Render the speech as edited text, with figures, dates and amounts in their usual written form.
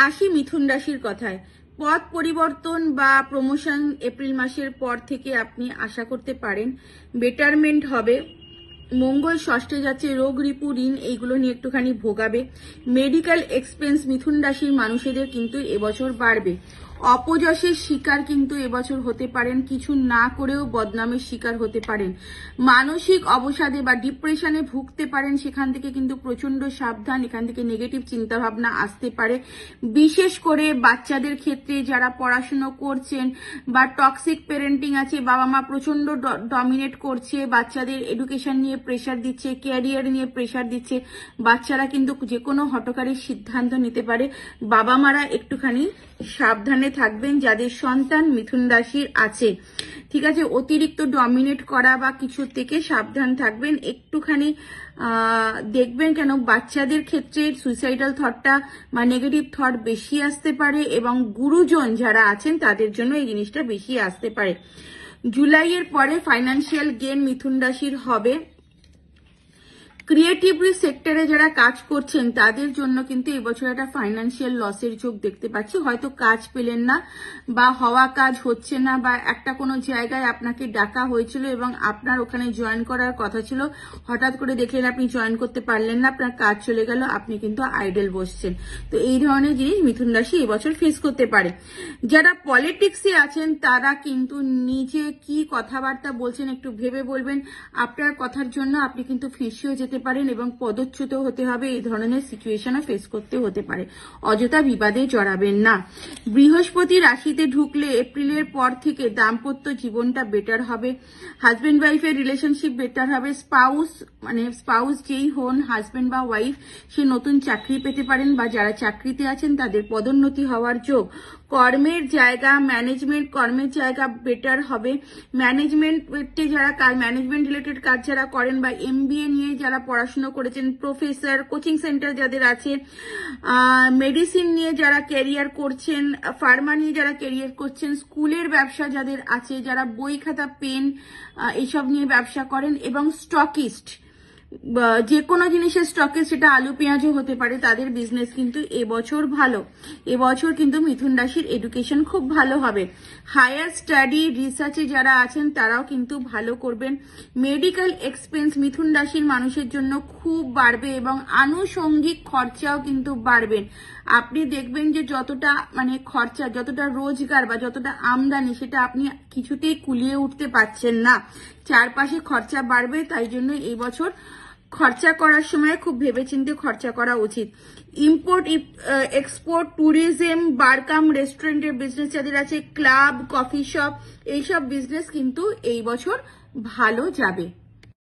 আসি মিথুন রাশির কথায়। পদ পরিবর্তন বা প্রমোশন এপ্রিল মাসের পর থেকে আপনি আশা করতে পারেন। বেটারমেন্ট হবে। মঙ্গল ষষ্ঠে যাচ্ছে, রোগ রিপু ঋণ এইগুলো নিয়ে একটুখানি ভোগাবে। মেডিকেল এক্সপেন্স মিথুন রাশির মানুষদের কিন্তু এবছর বাড়বে। অপযশের শিকার কিন্তু এবছর হতে পারেন, কিছু না করেও বদনামের শিকার হতে পারেন। মানসিক অবসাদে বা ডিপ্রেশনে ভুগতে পারেন, সেখান থেকে কিন্তু প্রচন্ড সাবধান। এখান থেকে নেগেটিভ চিন্তা ভাবনা আসতে পারে, বিশেষ করে বাচ্চাদের ক্ষেত্রে যারা পড়াশুনো করছেন বা টক্সিক পেরেন্টিং আছে, বাবা মা প্রচন্ড ডমিনেট করছে, বাচ্চাদের এডুকেশন নিয়ে প্রেশার দিচ্ছে, ক্যারিয়ার নিয়ে প্রেশার দিচ্ছে, বাচ্চারা কিন্তু যে কোনো হঠকারী সিদ্ধান্ত নিতে পারে। বাবা মারা একটুখানি সাবধানে থাকবেন যাদের সন্তান মিথুন রাশির আছে, ঠিক আছে। অতিরিক্ত ডমিনেট করা বা কিছু থেকে সাবধান থাকবেন একটুখানি। দেখবেন কেন বাচ্চাদের ক্ষেত্রে সুইসাইডাল থটটা বা নেগেটিভ থট বেশি আসতে পারে, এবং গুরুজন যারা আছেন তাদের জন্য এই জিনিসটা বেশি আসতে পারে। জুলাইয়ের পরে ফাইন্যান্সিয়াল গেন মিথুন রাশির হবে। ক্রিয়েটিভ সেক্টরে যারা কাজ করছেন তাদের জন্য কিন্তু এবছর একটা ফাইন্যান্সিয়াল লসের যোগ দেখতে পাচ্ছি। হয়তো কাজ পেলেন না বা হওয়া কাজ হচ্ছে না, বা একটা কোনো জায়গায় আপনাকে ডাকা হয়েছিল এবং আপনার ওখানে জয়েন করার কথা ছিল, হঠাৎ করে দেখলেন আপনি জয়েন করতে পারলেন না, আপনার কাজ চলে গেল, আপনি কিন্তু আইডল বসছেন। তো এই ধরনের জিনিস মিথুন রাশি এবছর ফেস করতে পারে। যারা পলিটিক্সে আছেন তারা কিন্তু নিজে কি কথাবার্তা বলছেন একটু ভেবে বলবেন। আপনার কথার জন্য আপনি কিন্তু ফেঁসেও যেতে পারেন এবং পদচ্যুত হতে হবে, এই ধরনের সিচুয়েশনও ফেস করতে হতে পারে। অযথা বিবাদে জড়াবেন না। বৃহস্পতি রাশিতে ঢুকলে এপ্রিলের পর থেকে দাম্পত্য জীবনটা বেটার হবে। হাজবেন্ড ওয়াইফের রিলেশনশিপ বেটার হবে। স্পাউস যেই হন, হাজবেন্ড বা ওয়াইফ, সে নতুন চাকরি পেতে পারেন, বা যারা চাকরিতে আছেন তাদের পদোন্নতি হওয়ার যোগ। কর্মের জায়গা, ম্যানেজমেন্ট কর্মের জায়গা বেটার হবে। ম্যানেজমেন্টে যারা ম্যানেজমেন্ট রিলেটেড কাজ যারা করেন, বা এমবিএ নিয়ে যারা পড়াশোনা করেছেন, প্রফেসর, কোচিং সেন্টার যাদের আছে, মেডিসিন নিয়ে যারা ক্যারিয়ার করছেন, ফার্মা নিয়ে যারা ক্যারিয়ার করছেন, স্কুলের ব্যবসা যাদের আছে, যারা বই খাতা পেন এইসব নিয়ে ব্যবসা করেন, এবং স্টকিস্ট, যে কোনো জিনিসের স্টকে, সেটা আলু পেঁয়াজও হতে পারে, তাদের বিজনেস কিন্তু এবছর ভালো। এবছর কিন্তু মিথুন রাশির এডুকেশন খুব ভালো হবে। হায়ার স্টাডি রিসার্চে যারা আছেন তারাও কিন্তু ভালো করবেন। মেডিকেল এক্সপেন্স মিথুন রাশির মানুষের জন্য খুব বাড়বে, এবং আনুষঙ্গিক খরচাও কিন্তু বাড়বেন। আপনি দেখবেন যে যতটা খরচা, যতটা রোজগার বা যতটা আমদানি, সেটা আপনি কিছুতেই কুলিয়ে উঠতে পারছেন না। চারপাশে খরচা বাড়বে, তাই জন্য এই বছর খরচা করার সময় খুব ভেবেচিন্তে খরচা করা উচিত। ইম্পোর্ট এক্সপোর্ট, ট্যুরিজম, বারকাম রেস্টুরেন্টের বিজনেস যাদের আছে, ক্লাব, কফি শপ, এইসব বিজনেস কিন্তু এই বছর ভালো যাবে।